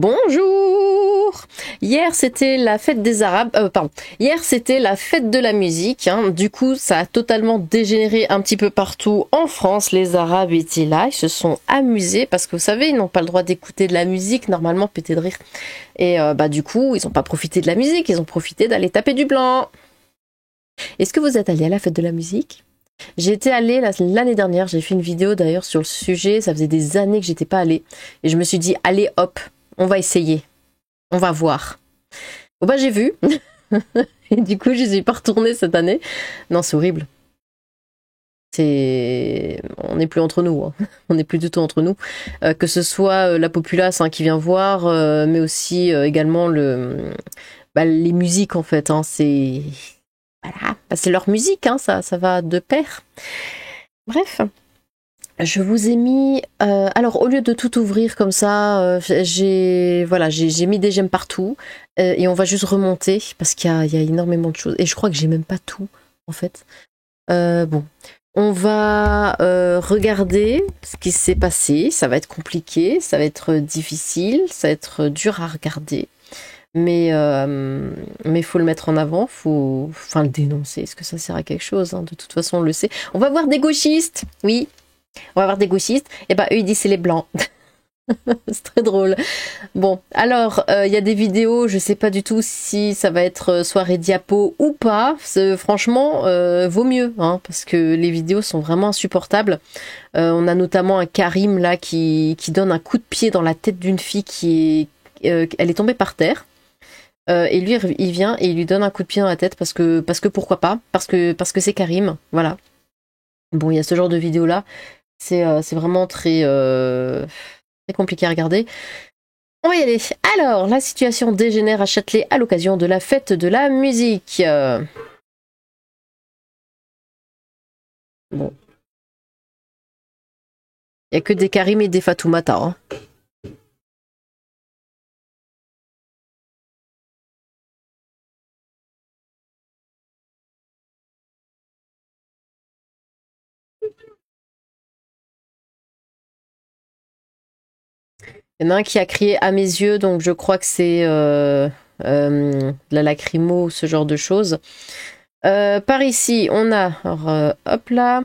Bonjour! Hier c'était la fête des Arabes, pardon. Hier c'était la fête de la musique, hein. Du coup ça a totalement dégénéré un petit peu partout en France. Les Arabes étaient là, ils se sont amusés parce que vous savez, ils n'ont pas le droit d'écouter de la musique, normalement péter de rire. Et du coup, ils n'ont pas profité de la musique, ils ont profité d'aller taper du blanc. Est-ce que vous êtes allé à la fête de la musique? J'ai été allée l'année dernière, j'ai fait une vidéo d'ailleurs sur le sujet, ça faisait des années que j'étais pas allée. Et je me suis dit, allez hop, on va essayer, on va voir. Bon bah j'ai vu, et du coup je suis pas retournée cette année. Non, c'est horrible. On n'est plus entre nous, hein. On n'est plus du tout entre nous. Que ce soit la populace qui vient voir, mais aussi également les musiques en fait, hein, voilà, c'est leur musique, hein, ça va de pair. Bref, je vous ai mis... alors, au lieu de tout ouvrir comme ça, j'ai mis des j'aime partout. Et on va juste remonter, parce qu'il y a énormément de choses. Et je crois que j'ai même pas tout, en fait. Bon, on va regarder ce qui s'est passé. Ça va être compliqué, ça va être difficile, ça va être dur à regarder. Mais faut le mettre en avant, faut le dénoncer. Est-ce que ça sert à quelque chose, hein? De toute façon, on le sait. On va voir des gauchistes, oui. On va voir des gauchistes. Et eux, ils disent c'est les blancs. C'est très drôle. Bon, alors, il y a des vidéos, je sais pas du tout si ça va être soirée diapo ou pas. Franchement, vaut mieux, hein, parce que les vidéos sont vraiment insupportables. On a notamment un Karim, là, qui donne un coup de pied dans la tête d'une fille elle est tombée par terre. Et lui, il vient et il lui donne un coup de pied dans la tête parce que pourquoi pas, parce que c'est Karim, voilà. Bon, il y a ce genre de vidéo là, c'est vraiment très compliqué à regarder. On va y aller. Alors, la situation dégénère à Châtelet à l'occasion de la fête de la musique. Bon, il y a que des Karim et des Fatoumata, hein. Il y en a un qui a crié à mes yeux, donc je crois que c'est la lacrymo, ce genre de choses. Par ici, on a, hop là,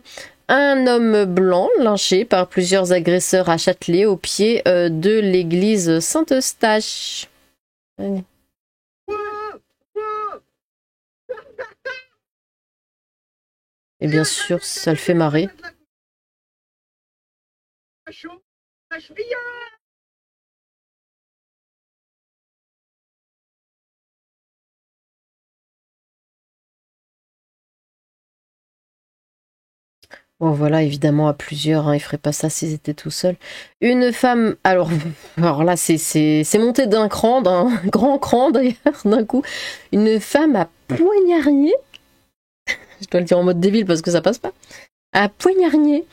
un homme blanc lynché par plusieurs agresseurs à Châtelet au pied de l'église Saint-Eustache. Et bien sûr, ça le fait marrer. Bon voilà, évidemment à plusieurs, hein, ils feraient pas ça s'ils étaient tout seuls. Une femme, alors là c'est monté d'un grand cran d'ailleurs, d'un coup. Une femme a poignardé, je dois le dire en mode débile parce que ça passe pas, a poignardé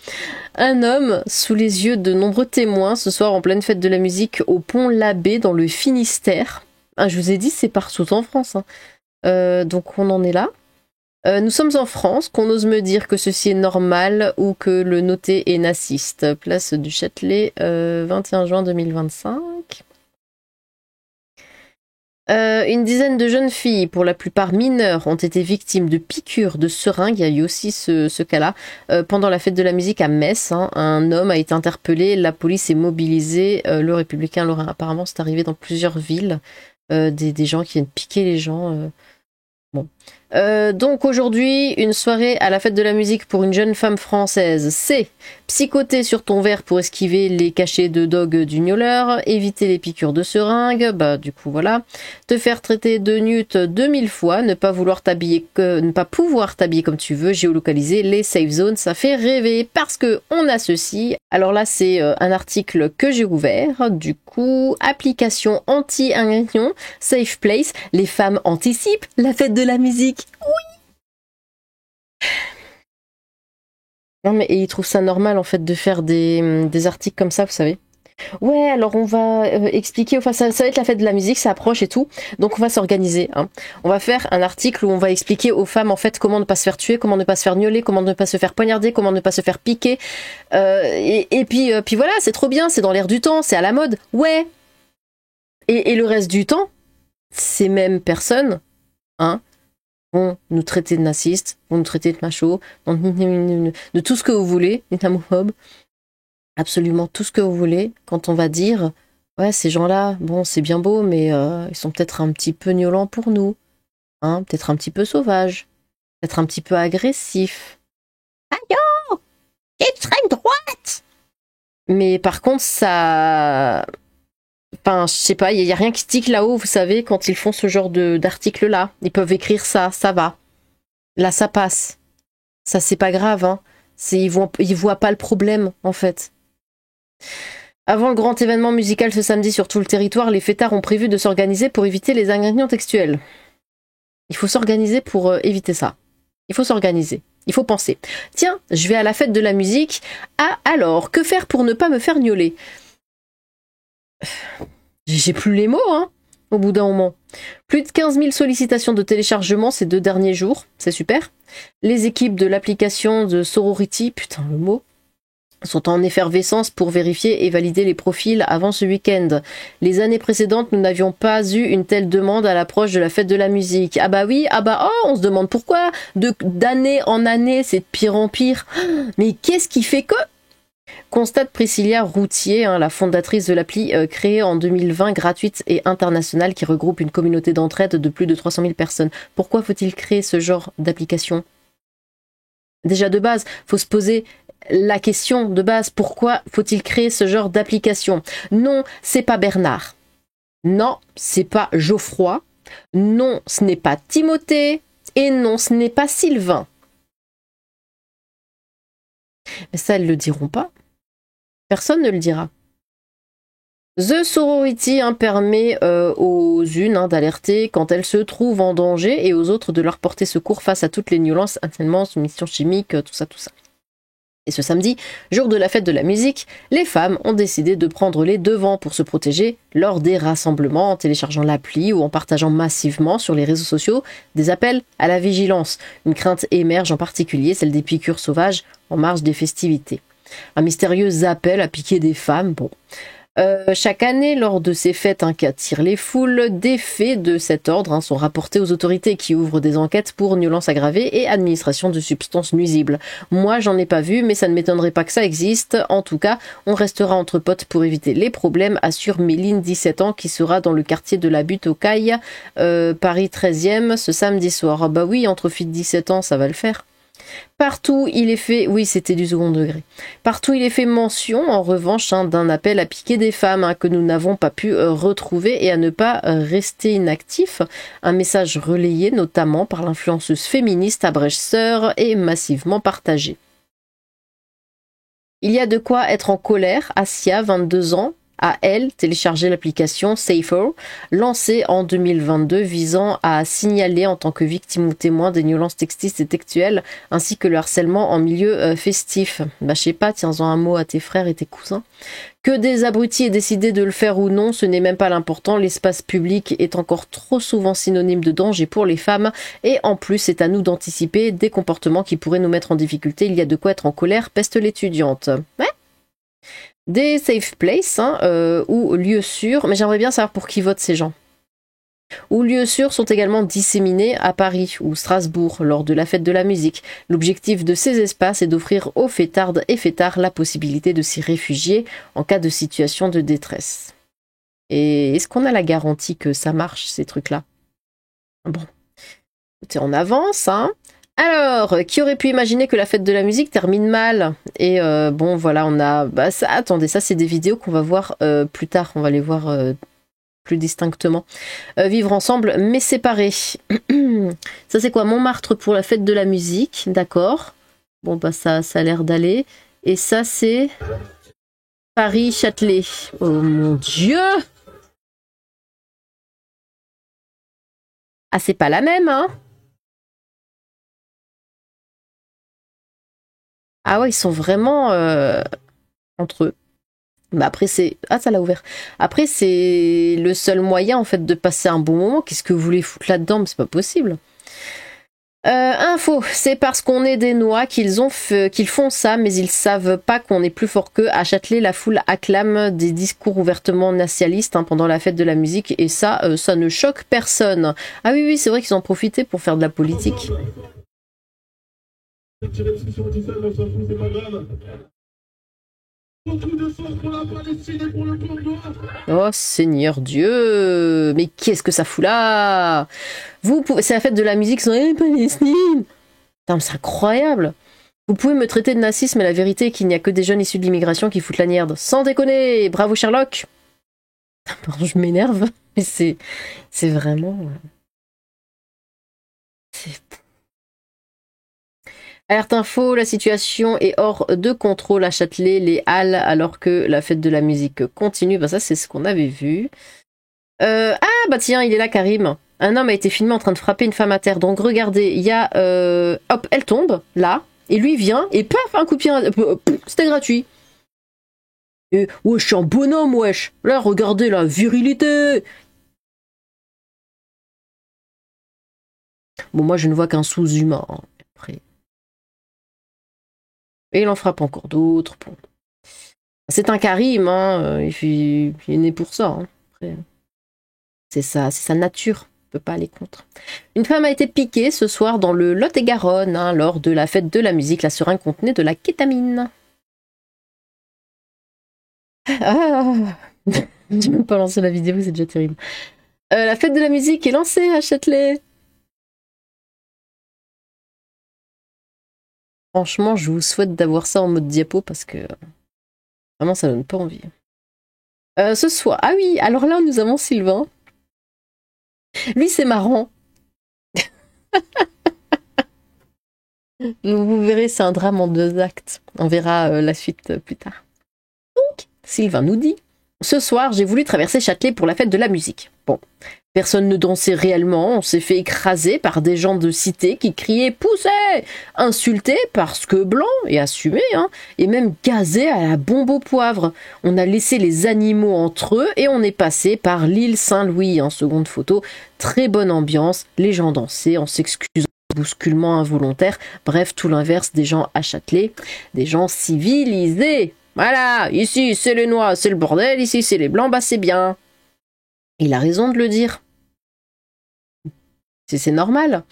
un homme sous les yeux de nombreux témoins ce soir en pleine fête de la musique au Pont l'Abbé dans le Finistère. Ah, je vous ai dit, c'est partout en France, hein. Donc on en est là. Nous sommes en France, qu'on ose me dire que ceci est normal ou que le noté est naziste. Place du Châtelet, 21 juin 2025. Une dizaine de jeunes filles, pour la plupart mineures, ont été victimes de piqûres de seringues. Il y a eu aussi ce cas-là. Pendant la fête de la musique à Metz, hein, un homme a été interpellé, la police est mobilisée. Le Républicain Lorrain, apparemment c'est arrivé dans plusieurs villes. Des gens qui viennent piquer les gens. Bon. Donc aujourd'hui, une soirée à la fête de la musique pour une jeune femme française, c'est psychoter sur ton verre pour esquiver les cachets de dog du gnôleur, éviter les piqûres de seringue, du coup voilà, te faire traiter de nut 2000 fois, ne pas pouvoir t'habiller comme tu veux, géolocaliser les safe zones, ça fait rêver parce que on a ceci. Alors là, c'est un article que j'ai ouvert, du coup, application anti-agression, safe place, les femmes anticipent la fête de la musique. Oui. Non mais ils trouvent ça normal en fait de faire des articles comme ça, vous savez. Ouais, alors on va expliquer, enfin ça va être la fête de la musique, ça approche et tout, donc on va s'organiser, hein. On va faire un article où on va expliquer aux femmes en fait comment ne pas se faire tuer, comment ne pas se faire gnoler, comment ne pas se faire poignarder, comment ne pas se faire piquer, et puis voilà, c'est trop bien, c'est dans l'air du temps, c'est à la mode, ouais. Et le reste du temps, ces mêmes personnes, hein, vont nous traiter de nazistes, vont nous traiter de machos, de tout ce que vous voulez, islamophobes, absolument tout ce que vous voulez, quand on va dire, ouais, ces gens-là, bon, c'est bien beau, mais ils sont peut-être un petit peu gnolants pour nous, hein, peut-être un petit peu sauvages, peut-être un petit peu agressifs. Aïe, extrême droite. Mais par contre, ça... Enfin, je sais pas, il y a rien qui tique là-haut, vous savez, quand ils font ce genre d'article-là. Ils peuvent écrire ça, ça va. Là, ça passe. Ça, c'est pas grave, hein. Ils voient pas le problème, en fait. Avant le grand événement musical ce samedi sur tout le territoire, les fêtards ont prévu de s'organiser pour éviter les ingrédients textuels. Il faut s'organiser pour éviter ça. Il faut s'organiser. Il faut penser. Tiens, je vais à la fête de la musique. Ah, alors, que faire pour ne pas me faire gnauler ? J'ai plus les mots, hein, au bout d'un moment. Plus de 15 000 sollicitations de téléchargement ces 2 derniers jours. C'est super. Les équipes de l'application de Sorority, putain, le mot, sont en effervescence pour vérifier et valider les profils avant ce week-end. Les années précédentes, nous n'avions pas eu une telle demande à l'approche de la fête de la musique. Ah bah oui, ah bah oh, on se demande pourquoi. D'année en année, c'est de pire en pire. Mais qu'est-ce qui fait que... Constate Priscilla Routier, hein, la fondatrice de l'appli créée en 2020, gratuite et internationale, qui regroupe une communauté d'entraide de plus de 300 000 personnes. Pourquoi faut-il créer ce genre d'application ? Déjà de base, faut se poser la question de base, pourquoi faut-il créer ce genre d'application ? Non, c'est pas Bernard. Non, c'est pas Geoffroy. Non, ce n'est pas Timothée. Et non, ce n'est pas Sylvain. Mais ça, elles le diront pas. Personne ne le dira. The Sorority permet aux unes d'alerter quand elles se trouvent en danger et aux autres de leur porter secours face à toutes les violences, harcèlements, soumissions chimiques, tout ça. Et ce samedi, jour de la fête de la musique, les femmes ont décidé de prendre les devants pour se protéger lors des rassemblements en téléchargeant l'appli ou en partageant massivement sur les réseaux sociaux des appels à la vigilance. Une crainte émerge en particulier, celle des piqûres sauvages en marge des festivités. Un mystérieux appel à piquer des femmes, bon. Chaque année, lors de ces fêtes qui attirent les foules, des faits de cet ordre sont rapportés aux autorités qui ouvrent des enquêtes pour violence aggravée et administration de substances nuisibles. Moi, j'en ai pas vu, mais ça ne m'étonnerait pas que ça existe. En tout cas, on restera entre potes pour éviter les problèmes, assure Méline, 17 ans, qui sera dans le quartier de la Butte aux Cailles, Paris 13e, ce samedi soir. Ah bah oui, entre filles de 17 ans, ça va le faire. Partout il est fait, oui c'était du second degré, partout il est fait mention en revanche d'un appel à piquer des femmes que nous n'avons pas pu retrouver et à ne pas rester inactifs, un message relayé notamment par l'influenceuse féministe Abrèche Sœur et massivement partagé. Il y a de quoi être en colère, Asia, 22 ans, a, elle, téléchargé l'application Safer, lancée en 2022, visant à signaler en tant que victime ou témoin des violences sexistes et textuelles, ainsi que le harcèlement en milieu festif. Bah, je sais pas, tiens-en un mot à tes frères et tes cousins. Que des abrutis aient décidé de le faire ou non, ce n'est même pas l'important. L'espace public est encore trop souvent synonyme de danger pour les femmes, et en plus, c'est à nous d'anticiper des comportements qui pourraient nous mettre en difficulté. Il y a de quoi être en colère, peste l'étudiante. Ouais. Des safe places ou lieux sûrs, mais j'aimerais bien savoir pour qui votent ces gens. Ou lieux sûrs sont également disséminés à Paris ou Strasbourg lors de la fête de la musique. L'objectif de ces espaces est d'offrir aux fêtardes et fêtards la possibilité de s'y réfugier en cas de situation de détresse. Et est-ce qu'on a la garantie que ça marche, ces trucs-là ? Bon, tout est en avance, hein. Alors, qui aurait pu imaginer que la fête de la musique termine mal ? Et bon, voilà, on a... Bah, ça, attendez, ça, c'est des vidéos qu'on va voir plus tard. On va les voir plus distinctement. Vivre ensemble, mais séparés. Ça, c'est quoi ? Montmartre pour la fête de la musique, d'accord. Bon, bah, ça a l'air d'aller. Et ça, c'est... Paris-Châtelet. Oh, mon Dieu ! Ah, c'est pas la même, hein ? Ah ouais, ils sont vraiment entre eux. Bah après c'est... Ah, ça l'a ouvert. Après c'est le seul moyen en fait de passer un bon moment. Qu'est-ce que vous voulez foutre là-dedans ? Mais c'est pas possible. Info, c'est parce qu'on est des noix qu'ils font ça, mais ils savent pas qu'on est plus fort qu'eux. À Châtelet, la foule acclame des discours ouvertement nationalistes pendant la fête de la musique, et ça, ça ne choque personne. Ah oui, oui, c'est vrai qu'ils en profitaient pour faire de la politique. Oh Seigneur Dieu, mais qu'est-ce que ça fout là? C'est la fête de la musique sans Palestine. C'est incroyable. Vous pouvez me traiter de naziste, mais la vérité est qu'il n'y a que des jeunes issus de l'immigration qui foutent la merde. Sans déconner, bravo Sherlock. Pardon, je m'énerve, mais c'est vraiment... Alerte info, la situation est hors de contrôle à Châtelet, les Halles, alors que la fête de la musique continue. Bah ça, c'est ce qu'on avait vu. Ah, bah tiens, il est là, Karim. Un homme a été filmé en train de frapper une femme à terre. Donc regardez, il y a... hop, elle tombe, là, et lui vient, et paf, un coup de pied... C'était gratuit. Et, wesh, je suis un bonhomme, wesh. Là, regardez la virilité. Bon, moi, je ne vois qu'un sous-humain. Après... Et il en frappe encore d'autres. Bon. C'est un Karim, hein. Il est né pour ça. Hein. C'est sa nature. On peut pas aller contre. Une femme a été piquée ce soir dans le Lot-et-Garonne, hein, lors de la fête de la musique. La seringue contenait de la kétamine. Ah. J'ai même pas lancé la vidéo, c'est déjà terrible. La fête de la musique est lancée à Châtelet. Franchement, je vous souhaite d'avoir ça en mode diapo parce que vraiment, ça donne pas envie. Ce soir, ah oui, alors là, nous avons Sylvain. Lui, c'est marrant. Vous verrez, c'est un drame en 2 actes. On verra la suite plus tard. Donc, Sylvain nous dit: ce soir, j'ai voulu traverser Châtelet pour la fête de la musique. Bon, personne ne dansait réellement, on s'est fait écraser par des gens de cité qui criaient « Poussez !» insultés parce que blancs et assumés, hein, et même gazés à la bombe au poivre. On a laissé les animaux entre eux et on est passé par l'île Saint-Louis. En seconde photo, très bonne ambiance, les gens dansaient en s'excusant de bousculement involontaire. Bref, tout l'inverse des gens à Châtelet, des gens civilisés. Voilà, ici c'est les noirs, c'est le bordel, ici c'est les blancs, bah c'est bien. Il a raison de le dire. C'est normal.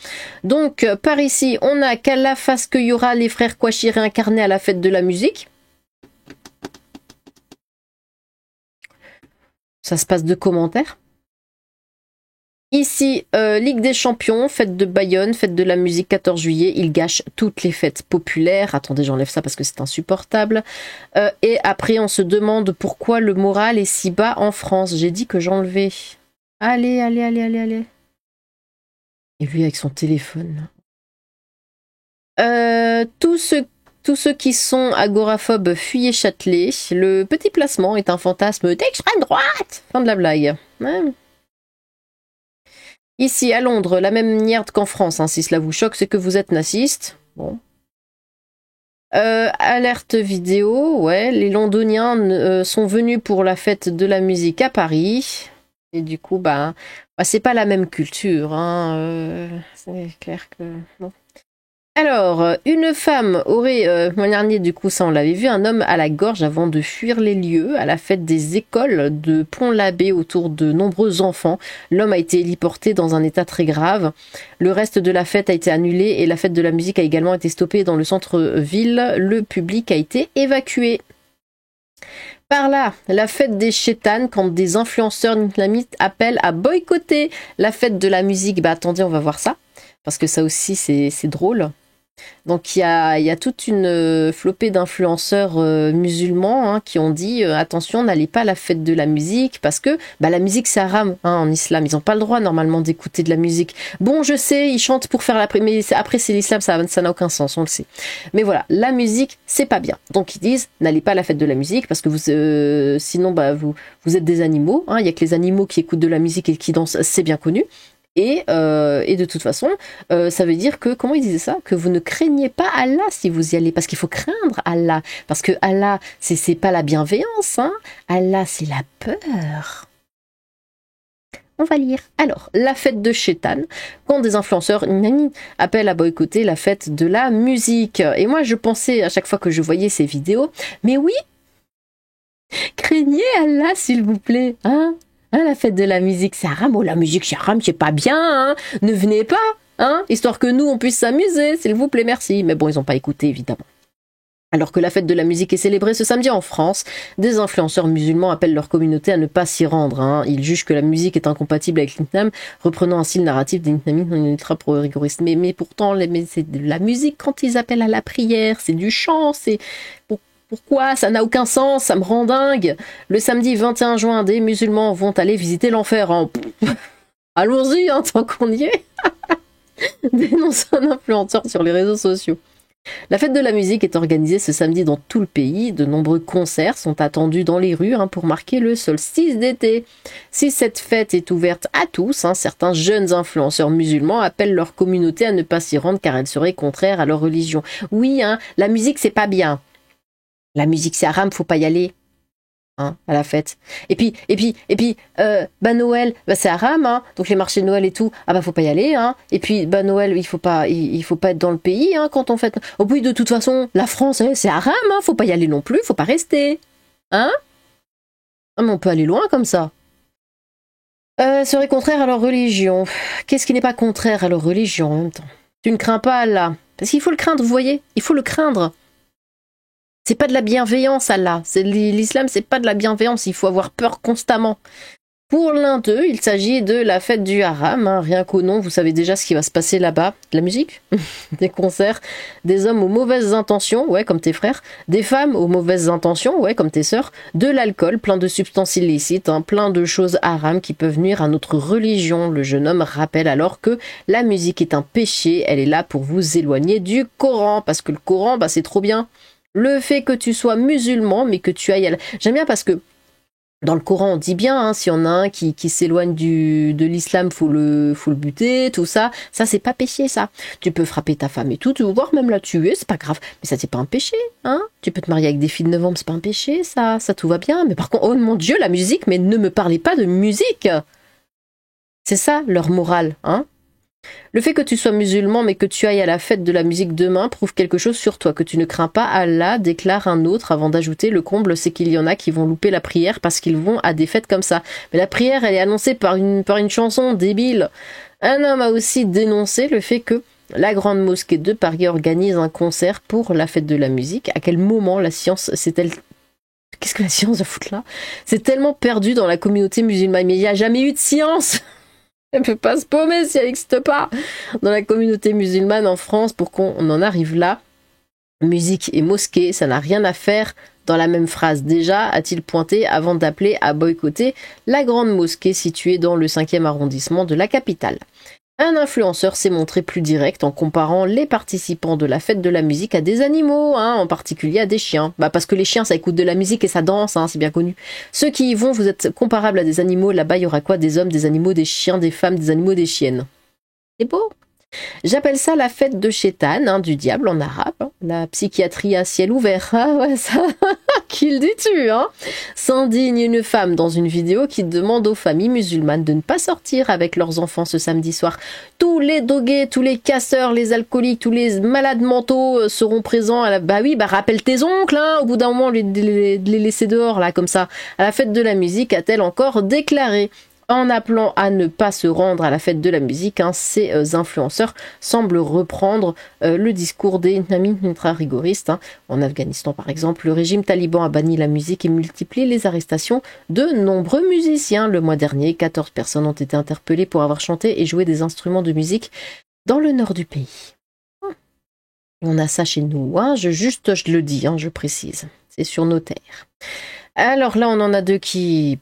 Donc, par ici, on a qu'à la face qu'il y aura les frères Kouachi réincarnés à la fête de la musique. Ça se passe de commentaires. Ici, Ligue des Champions, fête de Bayonne, fête de la musique 14 juillet. Il gâche toutes les fêtes populaires. Attendez, j'enlève ça parce que c'est insupportable. Et après, on se demande pourquoi le moral est si bas en France. J'ai dit que j'enlevais. Allez, allez, allez, allez, allez. Et lui avec son téléphone. Tous ceux qui sont agoraphobes fuyez Châtelet. Le petit placement est un fantasme d'extrême droite. Fin de la blague. Ouais. Ici, à Londres, la même merde qu'en France. Hein, si cela vous choque, c'est que vous êtes naziste. Bon. Alerte vidéo. Ouais, les Londoniens sont venus pour la fête de la musique à Paris. Et du coup, c'est pas la même culture. Hein, c'est clair que... Bon. Alors, une femme aurait, mois dernier, du coup, ça on l'avait vu, un homme à la gorge avant de fuir les lieux à la fête des écoles de Pont-l'Abbé autour de nombreux enfants. L'homme a été héliporté dans un état très grave. Le reste de la fête a été annulé et la fête de la musique a également été stoppée dans le centre-ville. Le public a été évacué. Par là, la fête des chétanes, quand des influenceurs islamites appellent à boycotter la fête de la musique. Bah attendez, on va voir ça, parce que ça aussi c'est drôle. Donc il y a toute une flopée d'influenceurs musulmans hein, qui ont dit attention, n'allez pas à la fête de la musique parce que la musique c'est haram hein, en islam, ils n'ont pas le droit normalement d'écouter de la musique. Bon, je sais, ils chantent pour faire mais après c'est l'islam, ça n'a aucun sens, on le sait. Mais voilà, la musique c'est pas bien. Donc ils disent n'allez pas à la fête de la musique parce que sinon vous êtes des animaux. Hein, il y a que les animaux qui écoutent de la musique et qui dansent, c'est bien connu. Et de toute façon, ça veut dire que, comment il disait ça? Que vous ne craignez pas Allah si vous y allez, parce qu'il faut craindre Allah, parce que Allah, c'est pas la bienveillance, hein. Allah, c'est la peur. on va lire. Alors, la fête de Chétan, quand des influenceurs appellent à boycotter la fête de la musique. Et moi, je pensais à chaque fois que je voyais ces vidéos, mais oui, craignez Allah, s'il vous plaît, hein, la fête de la musique, c'est haram. Oh, la musique, c'est haram, c'est pas bien, hein. Ne venez pas, hein, histoire que nous, on puisse s'amuser, s'il vous plaît, merci. Mais bon, ils n'ont pas écouté, évidemment. Alors que la fête de la musique est célébrée ce samedi en France, des influenceurs musulmans appellent leur communauté à ne pas s'y rendre. Hein. Ils jugent que la musique est incompatible avec l'islam, reprenant ainsi le narratif des ultra pro-rigoristes. Mais pourtant, c'est de la musique quand ils appellent à la prière, c'est du chant, c'est... Pourquoi? Ça n'a aucun sens, ça me rend dingue. Le samedi 21 juin, des musulmans vont aller visiter l'enfer. Hein. Allons-y, hein, tant qu'on y est. Dénonce un influenceur sur les réseaux sociaux. La fête de la musique est organisée ce samedi dans tout le pays. De nombreux concerts sont attendus dans les rues pour marquer le solstice d'été. Si cette fête est ouverte à tous, certains jeunes influenceurs musulmans appellent leur communauté à ne pas s'y rendre car elle serait contraire à leur religion. Oui, la musique c'est pas bien. La musique c'est haram, faut pas y aller. À la fête. Et puis, Noël, c'est haram, donc les marchés de Noël et tout, faut pas y aller, Et puis, Noël, il faut pas être dans le pays, quand on fête. Au bout de toute façon, la France, c'est haram, faut pas y aller non plus, faut pas rester, mais on peut aller loin comme ça. Serait contraire à leur religion. Qu'est-ce qui n'est pas contraire à leur religion en même temps? Tu ne crains pas Allah. Parce qu'il faut le craindre, vous voyez? Il faut le craindre. C'est pas de la bienveillance, Allah. L'islam, c'est pas de la bienveillance. Il faut avoir peur constamment. Pour l'un d'eux, il s'agit de la fête du haram. Rien qu'au nom, vous savez déjà ce qui va se passer là-bas. De la musique, des concerts, des hommes aux mauvaises intentions, ouais, comme tes frères, des femmes aux mauvaises intentions, ouais, comme tes sœurs, de l'alcool, plein de substances illicites, plein de choses haram qui peuvent nuire à notre religion. Le jeune homme rappelle alors que la musique est un péché. Elle est là pour vous éloigner du Coran. Parce que le Coran, c'est trop bien. Le fait que tu sois musulman, mais que tu ailles à la... J'aime bien parce que dans le Coran, on dit bien, s'il y en a un qui s'éloigne de l'islam, faut le buter, tout ça. Ça, c'est pas péché, ça. Tu peux frapper ta femme et tout, voire même la tuer, c'est pas grave. Mais ça, c'est pas un péché, Tu peux te marier avec des filles de 9 ans, c'est pas un péché, ça tout va bien. Mais par contre, oh mon Dieu, la musique, mais ne me parlez pas de musique. C'est ça, leur morale, Le fait que tu sois musulman mais que tu ailles à la fête de la musique demain prouve quelque chose sur toi, que tu ne crains pas Allah, déclare un autre avant d'ajouter le comble, c'est qu'il y en a qui vont louper la prière parce qu'ils vont à des fêtes comme ça. Mais la prière, elle est annoncée par une chanson débile. Un homme a aussi dénoncé le fait que la Grande Mosquée de Paris organise un concert pour la fête de la musique. À quel moment la science s'est-elle... Qu'est-ce que la science va foutre là? C'est tellement perdu dans la communauté musulmane, mais il n'y a jamais eu de science. Elle ne peut pas se paumer si elle n'existe pas dans la communauté musulmane en France pour qu'on en arrive là. Musique et mosquée, ça n'a rien à faire dans la même phrase. Déjà, a-t-il pointé avant d'appeler à boycotter la grande mosquée située dans le 5e arrondissement de la capitale. Un influenceur s'est montré plus direct en comparant les participants de la fête de la musique à des animaux, en particulier à des chiens. Parce que les chiens, ça écoute de la musique et ça danse, c'est bien connu. Ceux qui y vont, vous êtes comparables à des animaux. Là-bas, il y aura quoi? Des hommes, des animaux, des chiens, des femmes, des animaux, des chiennes. C'est beau. J'appelle ça la fête de Chétan, du diable en arabe. La psychiatrie à ciel ouvert. Ah ouais, ça... Qu'il dis-tu, S'indigne une femme dans une vidéo qui demande aux familles musulmanes de ne pas sortir avec leurs enfants ce samedi soir. Tous les drogués, tous les casseurs, les alcooliques, tous les malades mentaux seront présents à la... rappelle tes oncles, au bout d'un moment, les laisser dehors, là, comme ça. À la fête de la musique, a-t-elle encore déclaré. En appelant à ne pas se rendre à la fête de la musique, ces influenceurs semblent reprendre le discours des ultra-rigoristes. En Afghanistan, par exemple, le régime taliban a banni la musique et multiplié les arrestations de nombreux musiciens. Le mois dernier, 14 personnes ont été interpellées pour avoir chanté et joué des instruments de musique dans le nord du pays. On a ça chez nous, je le dis, je précise. C'est sur nos terres. Alors là, on en a deux qui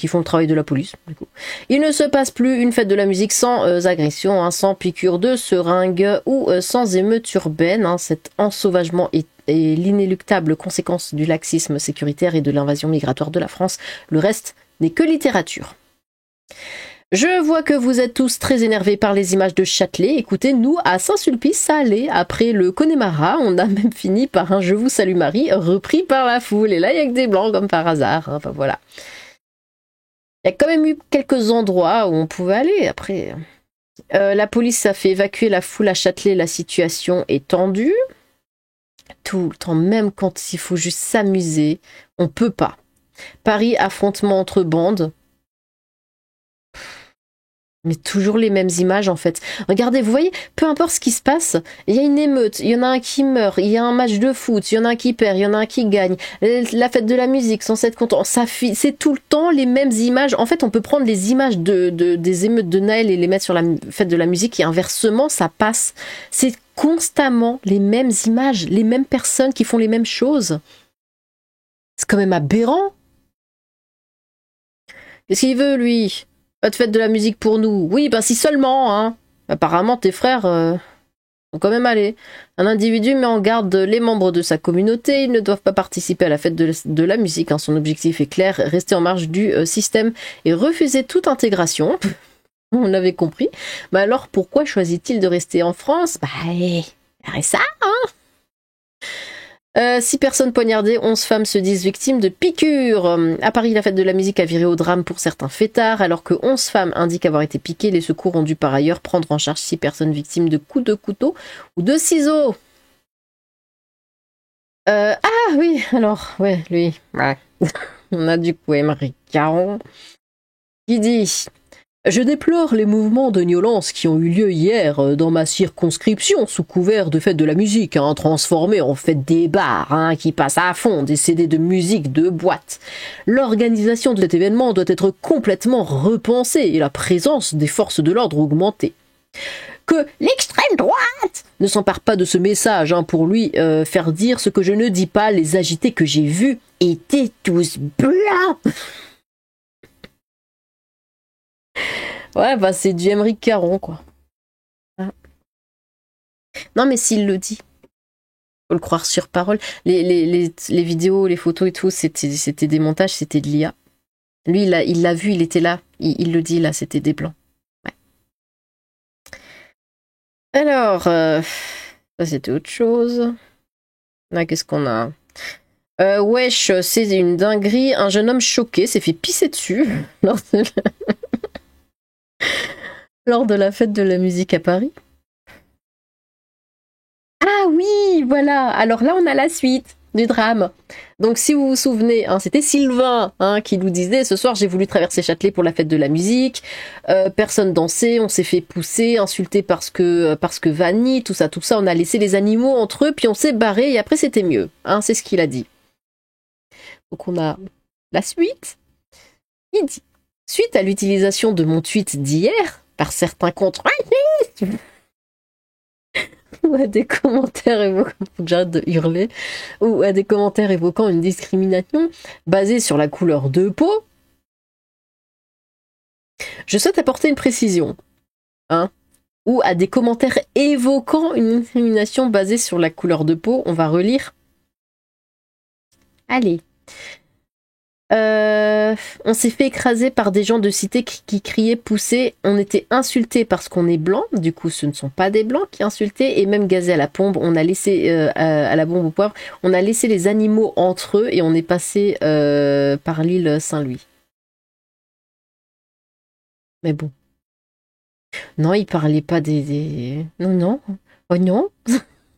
font le travail de la police, du coup. Il ne se passe plus une fête de la musique sans agression, sans piqûre de seringue ou sans émeute urbaine. Cet ensauvagement est l'inéluctable conséquence du laxisme sécuritaire et de l'invasion migratoire de la France. Le reste n'est que littérature. Je vois que vous êtes tous très énervés par les images de Châtelet. Écoutez, nous, à Saint-Sulpice, ça allait. Après le Connemara, on a même fini par un « Je vous salue Marie » repris par la foule. Et là, il n'y a que des blancs, comme par hasard. Voilà. Il y a quand même eu quelques endroits où on pouvait aller. Après, la police a fait évacuer la foule à Châtelet. La situation est tendue. Tout le temps, même quand il faut juste s'amuser, on peut pas. Paris, affrontement entre bandes. Mais toujours les mêmes images en fait. Regardez, vous voyez, peu importe ce qui se passe, il y a une émeute, il y en a un qui meurt, il y a un match de foot, il y en a un qui perd, il y en a un qui gagne, la fête de la musique, censé être content, c'est tout le temps les mêmes images. En fait, on peut prendre les images des émeutes de Naël et les mettre sur la fête de la musique et inversement, ça passe. C'est constamment les mêmes images, les mêmes personnes qui font les mêmes choses. C'est quand même aberrant. Qu'est-ce qu'il veut, lui? Pas de fête de la musique pour nous. Oui, ben si seulement, hein. Apparemment, tes frères sont quand même allés. Un individu met en garde les membres de sa communauté. Ils ne doivent pas participer à la fête de la musique. Hein. Son objectif est clair, rester en marge du système et refuser toute intégration. On l'avait compris. Mais alors, pourquoi choisit-il de rester en France? Bah, ça, hein. 6 personnes poignardées, 11 femmes se disent victimes de piqûres. À Paris, la fête de la musique a viré au drame pour certains fêtards, alors que 11 femmes indiquent avoir été piquées. Les secours ont dû par ailleurs prendre en charge 6 personnes victimes de coups de couteau ou de ciseaux. Ah oui, alors, ouais, lui. Ouais. On a du coup Émeric Caron qui dit... Je déplore les mouvements de violence qui ont eu lieu hier dans ma circonscription sous couvert de fête de la musique, hein, transformée en fête des bars, hein, qui passent à fond des CD de musique de boîte. L'organisation de cet événement doit être complètement repensée et la présence des forces de l'ordre augmentée. Que l'extrême droite ne s'empare pas de ce message hein, pour lui faire dire ce que je ne dis pas, les agités que j'ai vus étaient tous blancs. Ouais, bah c'est du Émeric Caron, quoi. Ah. Non, mais s'il le dit, faut le croire sur parole. Les vidéos, les photos et tout, c'était des montages, c'était de l'IA. Lui, il l'a vu, il était là. Il le dit, là, c'était des blancs. Ouais. Alors, ça, c'était autre chose. Là, qu'est-ce qu'on a? Wesh, c'est une dinguerie. Un jeune homme choqué s'est fait pisser dessus lors de la fête de la musique à Paris. Ah oui, voilà. Alors là, on a la suite du drame. Donc si vous vous souvenez, hein, c'était Sylvain hein, qui nous disait ce soir j'ai voulu traverser Châtelet pour la fête de la musique. Personne dansait, on s'est fait pousser, insulter parce que Vanny, tout ça, on a laissé les animaux entre eux, puis on s'est barré et après c'était mieux. Hein, c'est ce qu'il a dit. Donc on a la suite. Il dit suite à l'utilisation de mon tweet d'hier par certains comptes ou à des commentaires évoquant, faut que j'arrête de hurler, ou à des commentaires évoquant une discrimination basée sur la couleur de peau, je souhaite apporter une précision, hein, ou à des commentaires évoquant une discrimination basée sur la couleur de peau, on va relire. Allez. On s'est fait écraser par des gens de cité qui criaient, poussaient. On était insultés parce qu'on est blanc. Du coup, ce ne sont pas des blancs qui insultaient. Et même gazés à la pompe. On a laissé à la bombe au poivre. On a laissé les animaux entre eux et on est passé par l'île Saint-Louis. Mais bon. Non, il parlait pas des... Non. Oh non.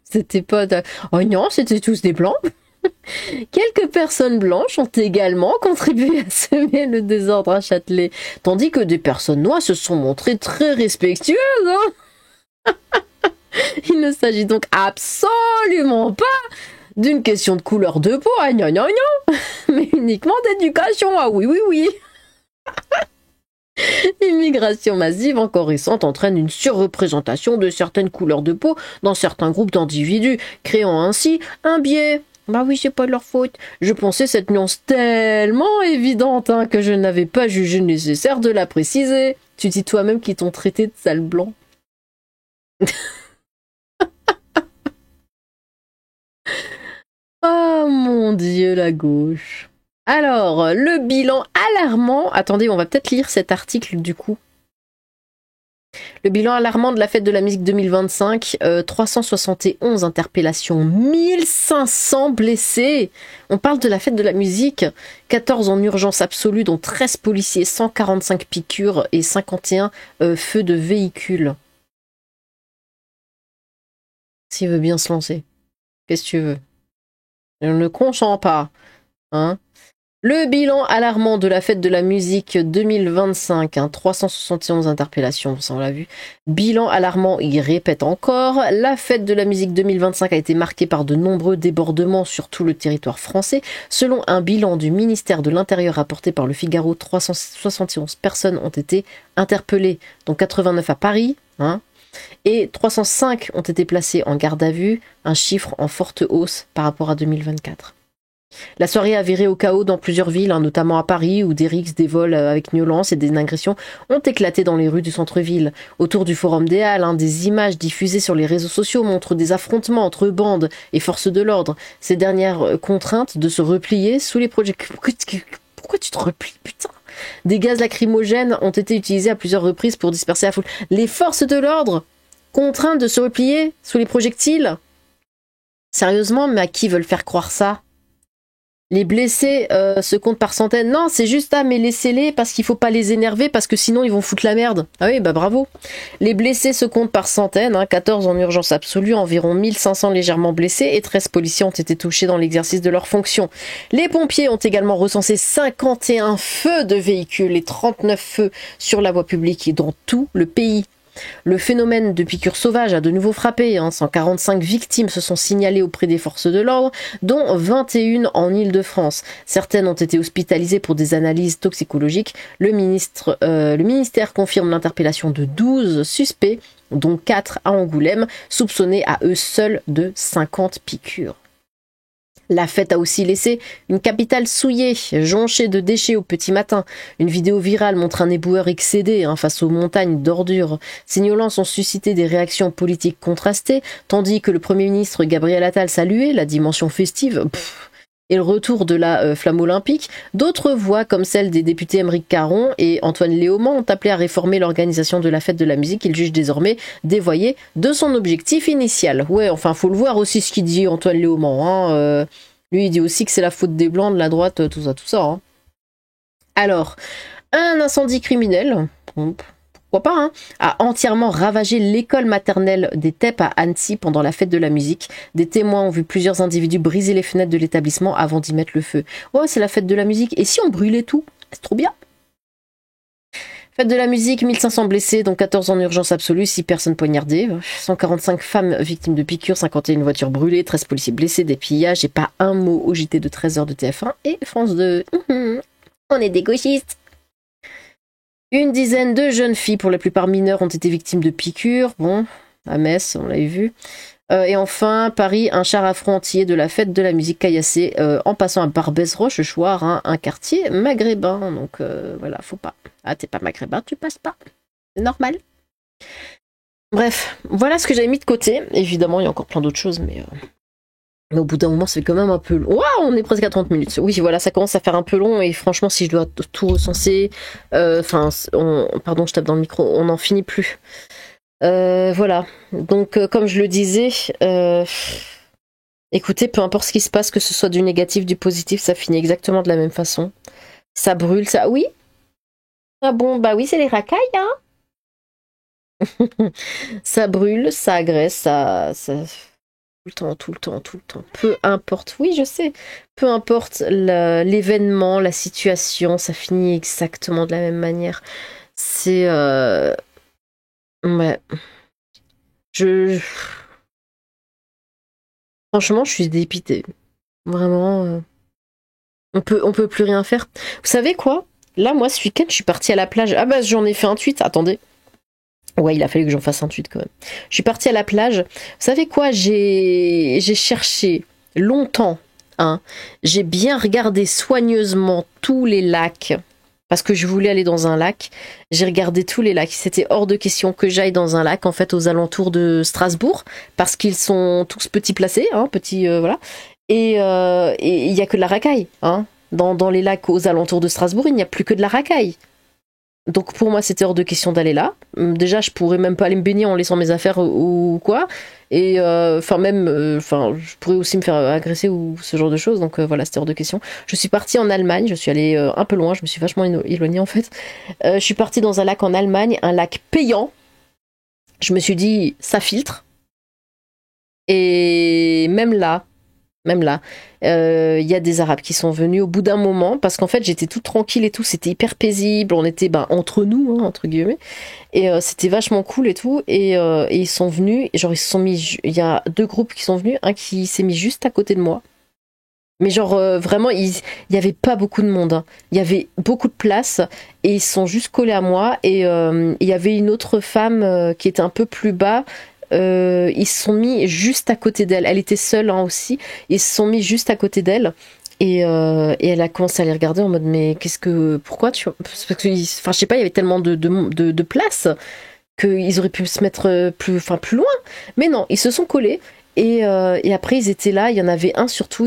C'était pas... Oh non, c'était tous des blancs. Quelques personnes blanches ont également contribué à semer le désordre à Châtelet, tandis que des personnes noires se sont montrées très respectueuses. Hein. Il ne s'agit donc absolument pas d'une question de couleur de peau, ah, non, mais uniquement d'éducation, ah oui. L'immigration massive encore récente entraîne une surreprésentation de certaines couleurs de peau dans certains groupes d'individus, créant ainsi un biais. Bah oui, c'est pas de leur faute. Je pensais cette nuance tellement évidente hein, que je n'avais pas jugé nécessaire de la préciser. Tu dis toi-même qu'ils t'ont traité de sale blanc. Oh mon Dieu, la gauche. Alors, le bilan alarmant... Attendez, on va peut-être lire cet article du coup. Le bilan alarmant de la fête de la musique 2025, 371 interpellations, 1500 blessés. On parle de la fête de la musique, 14 en urgence absolue, dont 13 policiers, 145 piqûres et 51 feux de véhicules. S'il veut bien se lancer, qu'est-ce que tu veux? Je ne consens pas. Hein? Le bilan alarmant de la fête de la musique 2025, 371 interpellations, ça on l'a vu. Bilan alarmant, il répète encore, la fête de la musique 2025 a été marquée par de nombreux débordements sur tout le territoire français. Selon un bilan du ministère de l'Intérieur rapporté par le Figaro, 371 personnes ont été interpellées, dont 89 à Paris, et 305 ont été placées en garde à vue, un chiffre en forte hausse par rapport à 2024. La soirée a viré au chaos dans plusieurs villes, notamment à Paris, où des rixes, des vols avec violence et des agressions ont éclaté dans les rues du centre-ville. Autour du Forum des Halles, des images diffusées sur les réseaux sociaux montrent des affrontements entre bandes et forces de l'ordre. Ces dernières contraintes de se replier sous les projectiles. Pourquoi tu te replies, putain? Des gaz lacrymogènes ont été utilisés à plusieurs reprises pour disperser la foule. Les forces de l'ordre contraintes de se replier sous les projectiles? Sérieusement, mais à qui veulent faire croire ça? Les blessés se comptent par centaines. Non, c'est juste mais laissez-les parce qu'il faut pas les énerver parce que sinon ils vont foutre la merde. Ah oui, bah bravo. Les blessés se comptent par centaines, 14 en urgence absolue, environ 1500 légèrement blessés et 13 policiers ont été touchés dans l'exercice de leurs fonctions. Les pompiers ont également recensé 51 feux de véhicules et 39 feux sur la voie publique dans tout le pays. Le phénomène de piqûres sauvages a de nouveau frappé. 145 victimes se sont signalées auprès des forces de l'ordre, dont 21 en Île-de-France. Certaines ont été hospitalisées pour des analyses toxicologiques. Le ministère confirme l'interpellation de 12 suspects, dont 4 à Angoulême, soupçonnés à eux seuls de 50 piqûres. La fête a aussi laissé une capitale souillée, jonchée de déchets au petit matin. Une vidéo virale montre un éboueur excédé face aux montagnes d'ordures. Ces violences ont suscité des réactions politiques contrastées, tandis que le Premier ministre Gabriel Attal saluait la dimension festive et le retour de la flamme olympique. D'autres voix, comme celle des députés Aymeric Caron et Antoine Léaumont, ont appelé à réformer l'organisation de la fête de la musique qu'ils jugent désormais dévoyée de son objectif initial. Ouais, enfin, faut le voir aussi ce qu'il dit Antoine Léaumont. Lui, il dit aussi que c'est la faute des Blancs, de la droite, tout ça. Alors, un incendie criminel, pourquoi pas, a entièrement ravagé l'école maternelle des Teppes à Annecy pendant la fête de la musique. Des témoins ont vu plusieurs individus briser les fenêtres de l'établissement avant d'y mettre le feu. Ouais, c'est la fête de la musique. Et si on brûlait tout? C'est trop bien. Fête de la musique, 1500 blessés, dont 14 en urgence absolue, 6 personnes poignardées, 145 femmes victimes de piqûres, 51 voitures brûlées, 13 policiers blessés, des pillages, et pas un mot au JT de 13h de TF1 et France 2. On est des gauchistes. Une dizaine de jeunes filles, pour la plupart mineures, ont été victimes de piqûres. Bon, à Metz, on l'avait vu. Et enfin, Paris, un char affrontier de la fête de la musique caillassé en passant à Barbès-Rochechouart, un quartier maghrébin. Donc voilà, faut pas. Ah, t'es pas maghrébin, tu passes pas. C'est normal. Bref, voilà ce que j'avais mis de côté. Évidemment, il y a encore plein d'autres choses, mais au bout d'un moment, c'est quand même un peu long. Waouh, on est presque à 30 minutes. Oui, voilà, ça commence à faire un peu long et franchement, si je dois tout recenser, pardon, je tape dans le micro, on n'en finit plus. Voilà, donc comme je le disais, écoutez, peu importe ce qui se passe, que ce soit du négatif, du positif, ça finit exactement de la même façon. Ça brûle, ça... Oui. Ah bon, bah oui, c'est les racailles, Ça brûle, ça agresse, ça... Tout le temps. Peu importe, oui, je sais. Peu importe l'événement, la situation, ça finit exactement de la même manière. C'est... Ouais. Franchement, je suis dépitée. Vraiment, on peut plus rien faire. Vous savez quoi? Là, moi, ce week-end, je suis partie à la plage. Ah bah, j'en ai fait un tweet. Attendez. Ouais, il a fallu que j'en fasse un tweet quand même. Je suis partie à la plage. Vous savez quoi? J'ai cherché longtemps. J'ai bien regardé soigneusement tous les lacs. Parce que je voulais aller dans un lac. J'ai regardé tous les lacs. C'était hors de question que j'aille dans un lac, en fait, aux alentours de Strasbourg. Parce qu'ils sont tous petits placés, voilà. Et il y a que de la racaille, Dans les lacs aux alentours de Strasbourg, il n'y a plus que de la racaille. Donc pour moi, c'était hors de question d'aller là. Déjà, je pourrais même pas aller me baigner en laissant mes affaires ou quoi. Et enfin je pourrais aussi me faire agresser ou ce genre de choses. Donc voilà, c'était hors de question. Je suis partie en Allemagne. Je suis allée un peu loin. Je me suis vachement éloignée en fait. Je suis partie dans un lac en Allemagne, un lac payant. Je me suis dit, ça filtre. Et même là, y a des Arabes qui sont venus au bout d'un moment, parce qu'en fait j'étais toute tranquille et tout, c'était hyper paisible, on était entre nous, hein, entre guillemets, et c'était vachement cool et tout, et ils sont venus, genre ils se sont mis, il y a deux groupes qui sont venus, un qui s'est mis juste à côté de moi, mais genre vraiment il y avait pas beaucoup de monde, hein. Il y avait beaucoup de place, et ils sont juste collés à moi, et il y avait une autre femme qui était un peu plus bas. Ils se sont mis juste à côté d'elle. Elle était seule hein, aussi. Ils se sont mis juste à côté d'elle. Et elle a commencé à les regarder en mode mais pourquoi tu parce que enfin je sais pas, il y avait tellement de place qu'ils auraient pu se mettre plus loin. Mais non, ils se sont collés et après ils étaient là. Il y en avait un surtout.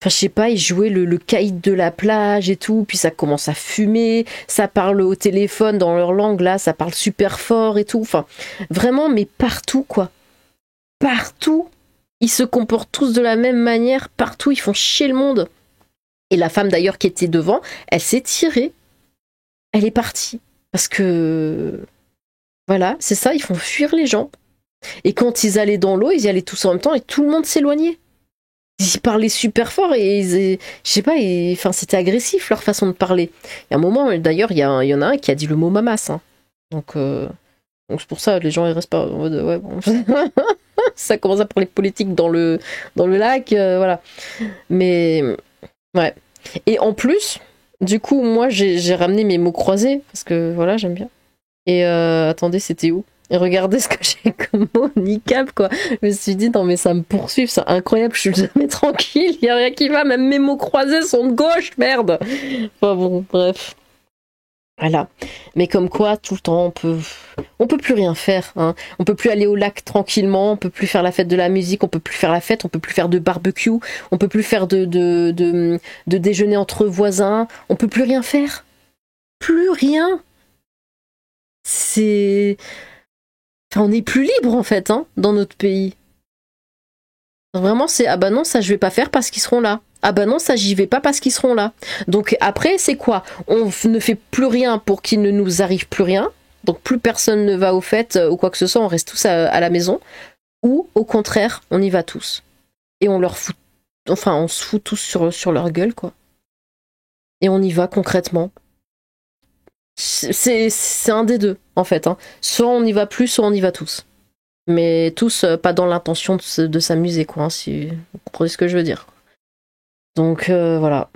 Enfin, je sais pas, ils jouaient le caïd de la plage et tout, puis ça commence à fumer, ça parle au téléphone dans leur langue, là, ça parle super fort et tout. Enfin, vraiment, mais partout, quoi. Partout. Ils se comportent tous de la même manière, partout, ils font chier le monde. Et la femme, d'ailleurs, qui était devant, elle s'est tirée. Elle est partie. Parce que... Voilà, c'est ça, ils font fuir les gens. Et quand ils allaient dans l'eau, ils y allaient tous en même temps et tout le monde s'éloignait. Ils parlaient super fort et je sais pas, enfin c'était agressif leur façon de parler. Il y a un moment, d'ailleurs, il y en a un qui a dit le mot mamas. Hein. Donc c'est pour ça les gens ils restent pas en mode ouais bon. Ça commence à parler politique dans le lac, voilà. Mais ouais. Et en plus, du coup, moi j'ai ramené mes mots croisés parce que voilà j'aime bien. Et attendez, c'était où? Et regardez ce que j'ai comme mot, niqab, quoi. Je me suis dit, non, mais ça me poursuit, c'est incroyable, je suis jamais tranquille, il y a rien qui va, même mes mots croisés sont de gauche, merde. Enfin bon, bref. Voilà. Mais comme quoi, tout le temps, on peut plus rien faire, hein. On peut plus aller au lac tranquillement, on peut plus faire la fête de la musique, on peut plus faire la fête, on peut plus faire de barbecue, on peut plus faire de déjeuner entre voisins, on peut plus rien faire. Plus rien. C'est... Enfin, on est plus libre en fait, hein, dans notre pays. Vraiment, c'est ah bah non, ça je vais pas faire parce qu'ils seront là. Ah bah non, ça j'y vais pas parce qu'ils seront là. Donc après, c'est quoi? On ne fait plus rien pour qu'il ne nous arrive plus rien. Donc plus personne ne va aux fêtes ou quoi que ce soit, on reste tous à la maison. Ou au contraire, on y va tous. Et on leur fout. Enfin, on se fout tous sur leur gueule, quoi. Et on y va concrètement. C'est un des deux, en fait. Hein. Soit on y va plus, soit on y va tous. Mais tous pas dans l'intention de s'amuser, quoi, hein, si vous comprenez ce que je veux dire. Donc voilà.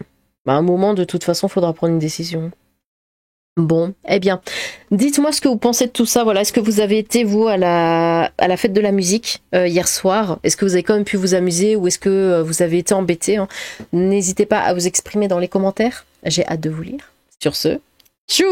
À un moment, de toute façon, il faudra prendre une décision. Bon, eh bien, dites-moi ce que vous pensez de tout ça. Voilà, est-ce que vous avez été, vous, à la fête de la musique hier soir? Est-ce que vous avez quand même pu vous amuser ou est-ce que vous avez été embêté, hein? N'hésitez pas à vous exprimer dans les commentaires. J'ai hâte de vous lire. Sur ce, tchou!